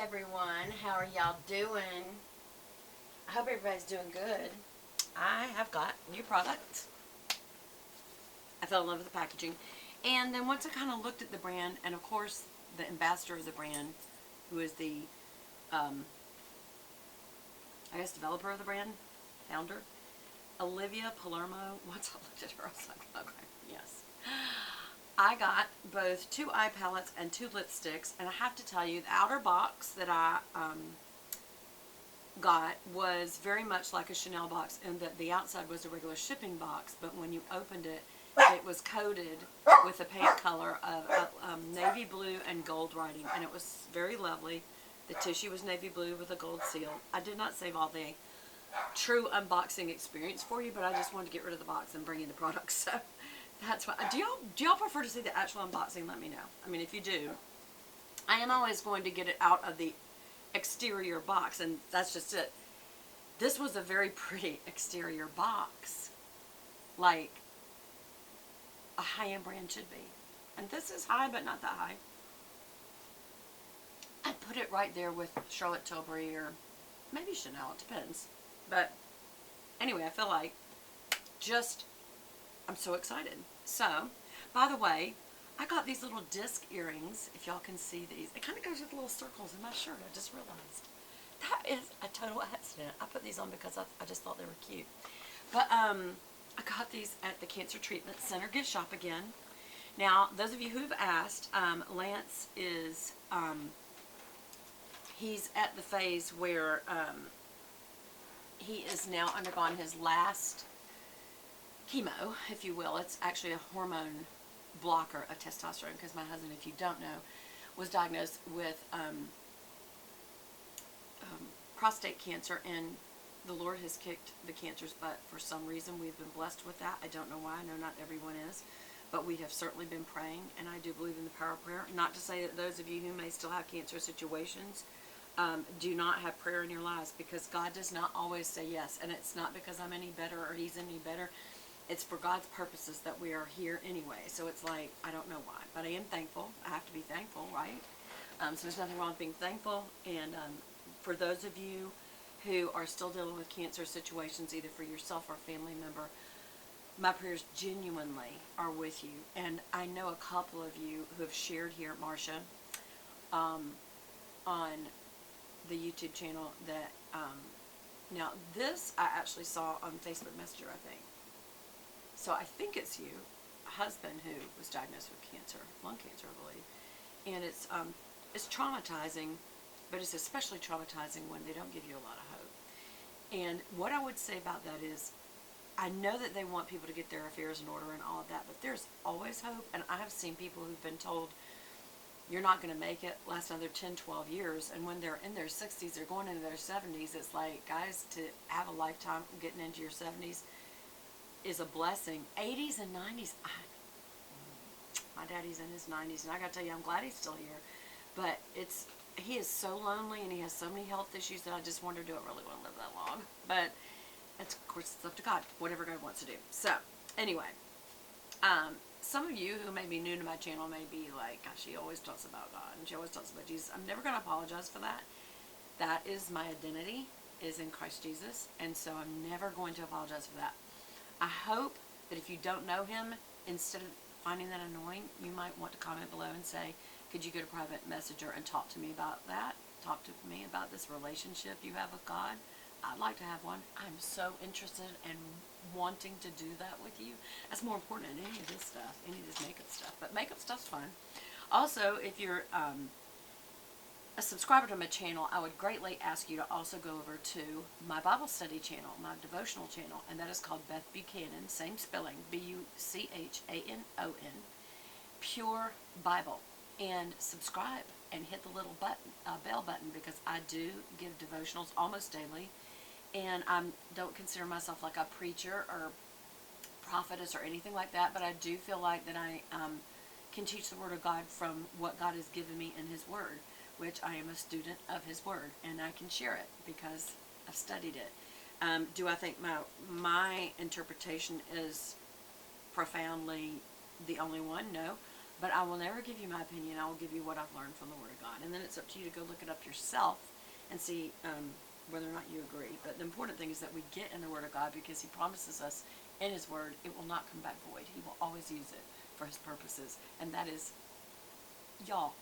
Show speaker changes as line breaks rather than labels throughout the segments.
everyone. How are y'all doing? I hope everybody's doing good. I have got new products. I fell in love with the packaging. And then once I kind of looked at the brand, and of course, the ambassador of the brand, who is the, um, I guess, developer of the brand, founder, Olivia Palermo. Once I looked at her, I was like, okay, yes. I got both 2 eye palettes and 2 lipsticks, and I have to tell you, the outer box that I got was very much like a Chanel box in that the outside was a regular shipping box, but when you opened it, it was coated with a paint color of navy blue and gold writing, and it was very lovely. The tissue was navy blue with a gold seal. I did not save all the true unboxing experience for you, but I just wanted to get rid of the box and bring you the products. So that's why. Do y'all prefer to see the actual unboxing? Let me know. I mean, if you do, I am always going to get it out of the exterior box, and that's just it. This was a very pretty exterior box, like a high-end brand should be. And this is high, but not that high. I'd put it right there with Charlotte Tilbury or maybe Chanel. It depends. But anyway, I feel like I'm so excited. So, by the way, I got these little disc earrings, if y'all can see these. It kind of goes with little circles in my shirt, I just realized. That is a total accident. I put these on because I just thought they were cute. But I got these at the Cancer Treatment Center gift shop again. Now, those of you who have asked, Lance is, he's at the phase where he is now undergone his last chemo, if you will. It's actually a hormone blocker of testosterone, because my husband, if you don't know, was diagnosed with prostate cancer, and the Lord has kicked the cancer's butt for some reason. We've been blessed with that. I don't know why. I know not everyone is, but we have certainly been praying, and I do believe in the power of prayer. Not to say that those of you who may still have cancer situations do not have prayer in your lives, because God does not always say yes, and it's not because I'm any better or he's any better. It's for God's purposes that we are here anyway. So it's like, I don't know why, but I am thankful. I have to be thankful, right? So there's nothing wrong with being thankful. And for those of you who are still dealing with cancer situations, either for yourself or a family member, my prayers genuinely are with you. And I know a couple of you who have shared here, Marcia, on the YouTube channel that, now this I actually saw on Facebook Messenger, I think. So I think it's you, a husband who was diagnosed with cancer, lung cancer, I believe. And it's traumatizing, but it's especially traumatizing when they don't give you a lot of hope. And what I would say about that is, I know that they want people to get their affairs in order and all of that, but there's always hope. And I have seen people who've been told, you're not going to make it, last another 10, 12 years. And when they're in their 60s, they're going into their 70s. It's like, guys, to have a lifetime getting into your 70s is a blessing. 80s and 90s, my daddy's in his 90s, and I gotta tell you, I'm glad he's still here. But he is so lonely, and he has so many health issues that I just wonder, do I really want to live that long? But it's, of course, it's up to God, whatever God wants to do. So anyway, some of you who may be new to my channel may be like, gosh, she always talks about God, and she always talks about Jesus. I'm never going to apologize for that. That is my identity, is in Christ Jesus, and so I'm never going to apologize for that. I hope that if you don't know him, instead of finding that annoying, you might want to comment below and say, could you go to private messenger and talk to me about that? Talk to me about this relationship you have with God. I'd like to have one. I'm so interested in wanting to do that with you. That's more important than any of this stuff, any of this makeup stuff. But makeup stuff's fun. Also, if you're a subscriber to my channel, I would greatly ask you to also go over to my Bible study channel, my devotional channel, and that is called Beth Buchanan, same spelling, Buchanon, Pure Bible. And subscribe and hit the little button, bell button, because I do give devotionals almost daily, and I don't consider myself like a preacher or prophetess or anything like that, but I do feel like that I can teach the Word of God from what God has given me in His Word, which I am a student of His Word, and I can share it because I've studied it. Do I think my interpretation is profoundly the only one? No. But I will never give you my opinion. I will give you what I've learned from the Word of God. And then it's up to you to go look it up yourself and see whether or not you agree. But the important thing is that we get in the Word of God, because He promises us in His Word it will not come back void. He will always use it for His purposes. And that is, y'all,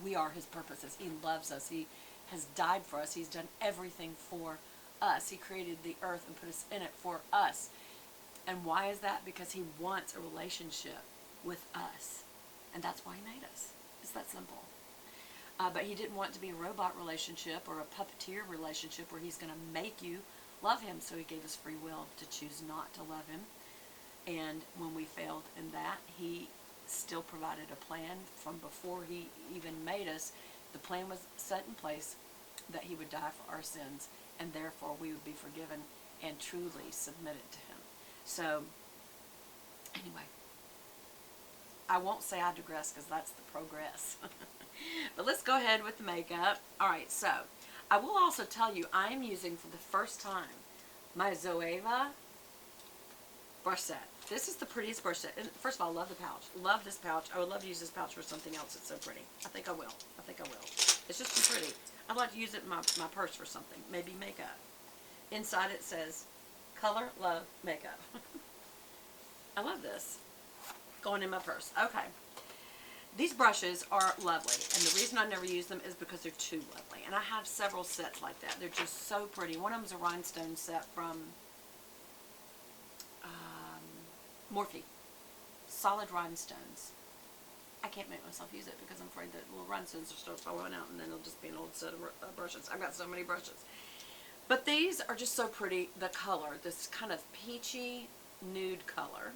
we are His purposes. He loves us. He has died for us. He's done everything for us. He created the earth and put us in it for us. And why is that? Because He wants a relationship with us. And that's why He made us. It's that simple. But He didn't want it to be a robot relationship or a puppeteer relationship where He's going to make you love Him. So He gave us free will to choose not to love Him. And when we failed in that, He still provided a plan from before He even made us. The plan was set in place that He would die for our sins, and therefore we would be forgiven and truly submitted to Him. So, anyway, I won't say I digress because that's the progress. But let's go ahead with the makeup. Alright, so I will also tell you I am using for the first time my Zoeva brush set. This is the prettiest brush set. And first of all, I love the pouch. Love this pouch. I would love to use this pouch for something else. It's so pretty. I think I will. I think I will. It's just too pretty. I'd like to use it in my purse for something. Maybe makeup. Inside it says, Color, Love, Makeup. I love this. Going in my purse. Okay. These brushes are lovely, and the reason I never use them is because they're too lovely. And I have several sets like that. They're just so pretty. One of them is a rhinestone set from Morphe. Solid rhinestones. I can't make myself use it because I'm afraid that little rhinestones will start falling out, and then it'll just be an old set of brushes. I've got so many brushes. But these are just so pretty. The color, this kind of peachy nude color.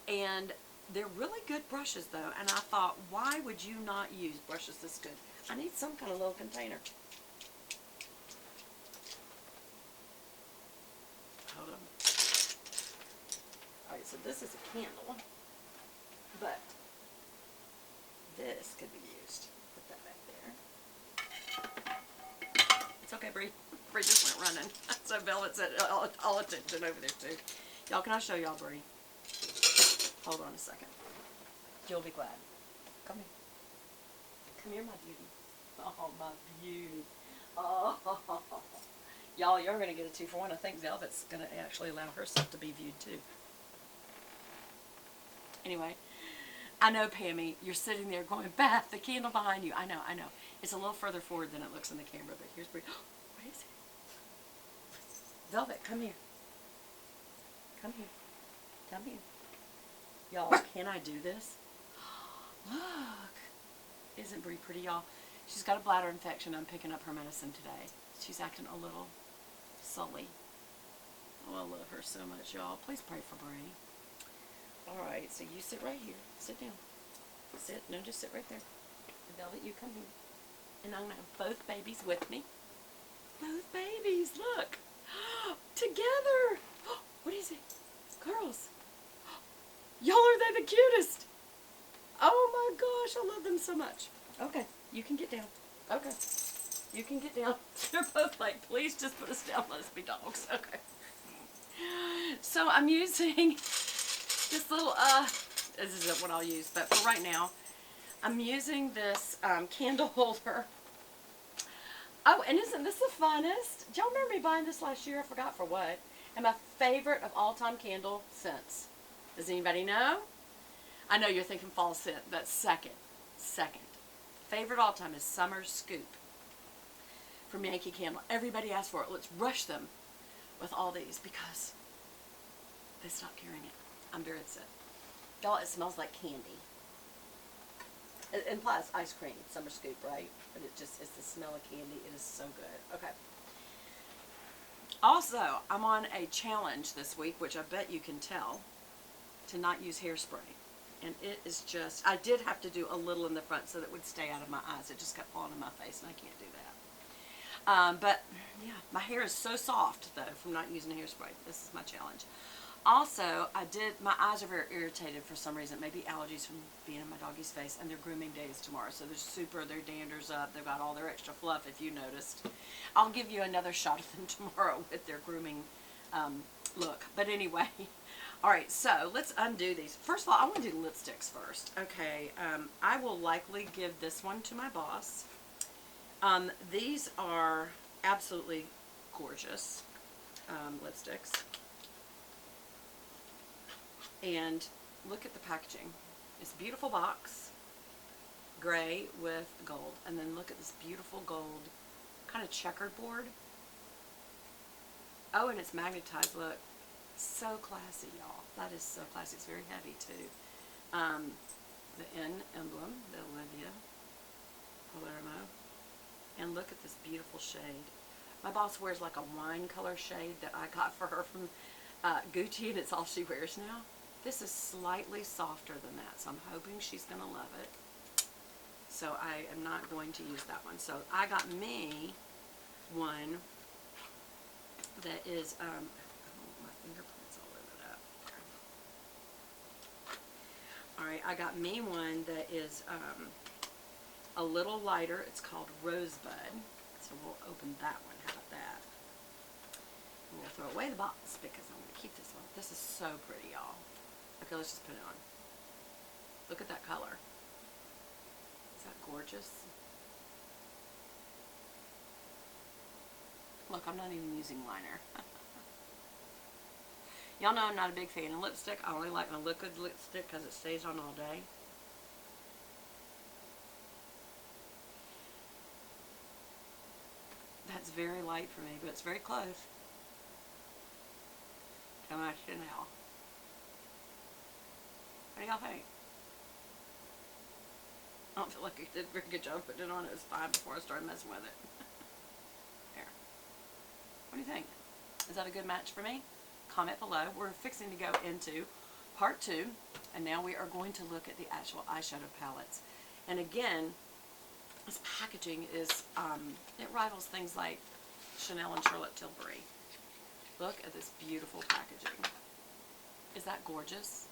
And they're really good brushes, though. And I thought, why would you not use brushes this good? I need some kind of little container. Hold on. Alright, so this is a candle. But this could be used. Put that back there. It's okay, Bree. Bree just went running. So Velvet's at all attention over there, too. Y'all, can I show y'all Bree? Hold on a second. You'll be glad. Come here. Come here, my beauty. Oh, my beauty. Oh. Y'all, you're going to get a 2-for-1. I think Velvet's going to actually allow herself to be viewed, too. Anyway, I know, Pammy, you're sitting there going, Beth, the candle behind you. I know, I know. It's a little further forward than it looks in the camera, but here's Bree. What is it? Velvet, come here. Come here. Come here. Y'all, can I do this? Look. Isn't Bree pretty, y'all? She's got a bladder infection. I'm picking up her medicine today. She's acting a little sully. Oh, I love her so much, y'all. Please pray for Bree. Alright, so you sit right here. Sit down. Sit. No, just sit right there. Velvet, you come here. And I'm going to have both babies with me. Both babies, look. Together. What is it? Girls. Y'all, are they the cutest? Oh my gosh, I love them so much. Okay, you can get down. Okay, you can get down. They're both like, please just put us down, let us be dogs. Okay. So I'm using this little, this isn't what I'll use, but for right now, I'm using this candle holder. Oh, and isn't this the funnest? Do y'all remember me buying this last year? I forgot for what. And my favorite of all-time candle scents. Does anybody know? I know you're thinking fall scent. That's second. Second. Favorite all time is Summer Scoop from Yankee Candle. Everybody asks for it. Let's rush them with all these because they stopped carrying it. I'm very upset. Y'all, it smells like candy. It implies ice cream, Summer Scoop, right? But it's the smell of candy. It is so good. Okay. Also, I'm on a challenge this week, which I bet you can tell, to not use hairspray. And it is just, I did have to do a little in the front so that it would stay out of my eyes. It just kept falling in my face, and I can't do that. But, yeah, my hair is so soft, though, from not using hairspray. This is my challenge. Also, my eyes are very irritated for some reason. Maybe allergies from being in my doggy's face, and their grooming day is tomorrow. So their dander's up. They've got all their extra fluff, if you noticed. I'll give you another shot of them tomorrow with their grooming look. But anyway, Alright, so let's undo these. First of all, I want to do lipsticks first. Okay, I will likely give this one to my boss. These are absolutely gorgeous lipsticks. And look at the packaging. It's a beautiful box, gray with gold. And then look at this beautiful gold kind of checkered board. Oh, and it's magnetized. Look, so classy, y'all. That is so classy. It's very heavy too. The N emblem, the Olivia Palermo. And look at this beautiful shade. My boss wears like a wine color shade that I got for her from Gucci, and it's all she wears now. This is slightly softer than that, so I'm hoping she's going to love it. So I am not going to use that one. So I got me one that is, oh, my fingerprints all over that. Alright, I got me one that is a little lighter. It's called Rosebud. So we'll open that one. How about that? And we'll throw away the box because I'm going to keep this one. This is so pretty, y'all. Okay, let's just put it on. Look at that color. Is that gorgeous? Look, I'm not even using liner. Y'all know I'm not a big fan of lipstick. I only like my liquid lipstick because it stays on all day. That's very light for me, but it's very close to my Chanel. What do y'all think? I don't feel like I did a very good job putting it on. It was fine before I started messing with it. There. What do you think? Is that a good match for me? Comment below. We're fixing to go into part 2, and now we are going to look at the actual eyeshadow palettes. And again, this packaging is, it rivals things like Chanel and Charlotte Tilbury. Look at this beautiful packaging. Is that gorgeous?